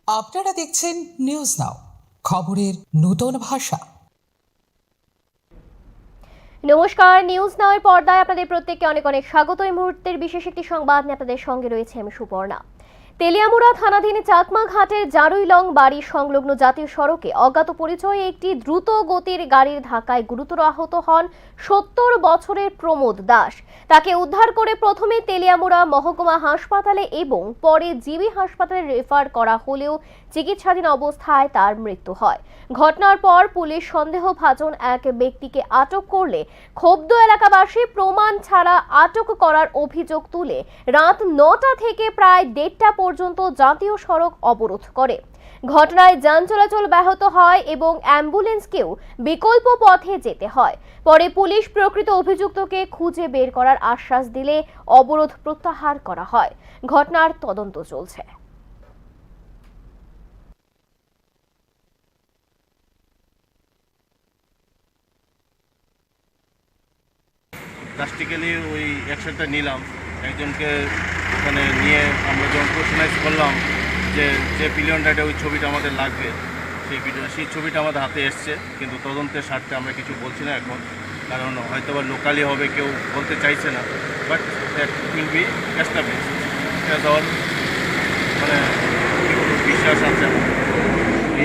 আপনারা দেখছেন news now, খবরের নতুন ভাষা। নমস্কার, নিউজ নাওয়ের পর্দায় আপনাদের প্রত্যেককে অনেক অনেক স্বাগত। এই মুহূর্তের বিশেষ একটি সংবাদ নিয়ে আপনাদের সঙ্গে রয়েছে আমি সুপর্ণা। তেলিয়ামুড়া থানাধীন চাকমা ঘাটের জারুইলং বাড়ি সংলগ্ন জাতীয় সড়কে অজ্ঞাত পরিচয়ে একটি দ্রুত গতির গাড়ির ধাক্কায় গুরুতর আহত হন ৭০ বছরের প্রমোদ দাস। তাকে উদ্ধার করে প্রথমে তেলিয়ামুড়া মহকুমা হাসপাতালে এবং পরে জিবি হাসপাতালে রেফার করা হলেও চিকিৎসাধীন অবস্থায় তার মৃত্যু হয়। ঘটনার পর পুলিশ সন্দেহভাজন এক ব্যক্তিকে আটক করলে ক্ষুব্ধ এলাকাবাসী প্রমাণ ছাড়া আটক করার অভিযোগ তুলে রাত ৯টা থেকে প্রায় ১:৩০ পর্যন্ত জাতীয় সড়ক অবরোধ করে। ঘটনায় যান চলাচল ব্যাহত হয় এবং অ্যাম্বুলেন্সকেও বিকল্প পথে যেতে হয়। পরে পুলিশ প্রকৃত অভিযুক্তকে খুঁজে বের করার আশ্বাস দিলে অবরোধ প্রত্যাহার করা হয়। ঘটনার তদন্ত চলছে। প্র্যাকটিক্যালি ওই অ্যাকশনটা নিলাম। একজনকে ওখানে নিয়ে আমরা যখন কোশ্চেনাইজ করলাম যে পিলিয়নটাতে ওই ছবিটা আমাদের লাগবে, সেই ছবিটা আমাদের হাতে এসছে, কিন্তু তদন্তের স্বার্থে আমরা কিছু বলছি না এখন, কারণ হয়তো বা লোকালি হবে, কেউ বলতে চাইছে না। But that will be establish, এটা অল মানে বিশ্বাস আছে আমার।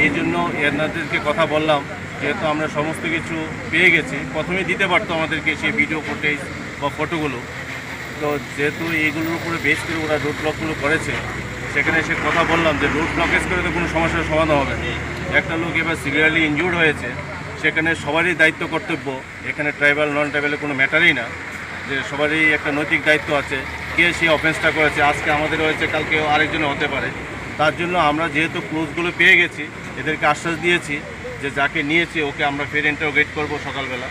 এই জন্য এনাদেরকে কথা বললাম, যেহেতু আমরা সমস্ত কিছু পেয়ে গেছি, প্রথমেই দিতে পারতো আমাদেরকে সেই ভিডিও ফুটেজ বা ফটোগুলো। তো যেহেতু এইগুলোর উপরে বেস করে ওরা রোড ব্লকগুলো করেছে, সেখানে এসে কথা বললাম যে রোড ব্লকেজ করে তো কোনো সমস্যার সমাধান হবে না। একটা লোক এবার সিভিয়ারলি ইনজুর্ড হয়েছে, সেখানে সবারই দায়িত্ব কর্তব্য, এখানে ট্রাইবাল নন ট্রাইবালের কোনো ম্যাটারই না, যে সবারই একটা নৈতিক দায়িত্ব আছে। কে সেই অফেন্সটা করেছে, আজকে আমাদের হয়েছে, কালকে আরেকজনে হতে পারে। তার জন্য আমরা যেহেতু ক্লোজগুলো পেয়ে গেছি, এদেরকে আশ্বাস দিয়েছি যে যাকে নিয়েছে ওকে আমরা ফের ইন্টারোগেট করবো সকালবেলা।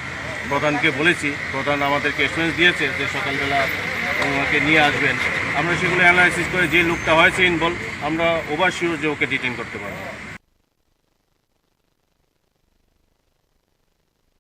প্রধানকে বলেছি, প্রধান আমাদেরকে এসুরেন্স দিয়েছে যে সকালবেলা ওকে নিয়ে আসবেন। আমরা সেগুলো অ্যানালাইসিস করে যে লোকটা হয়েছে ইনভলভ, আমরা ওভার শিওর যে ওকে ডিটেইন করতে পারবো।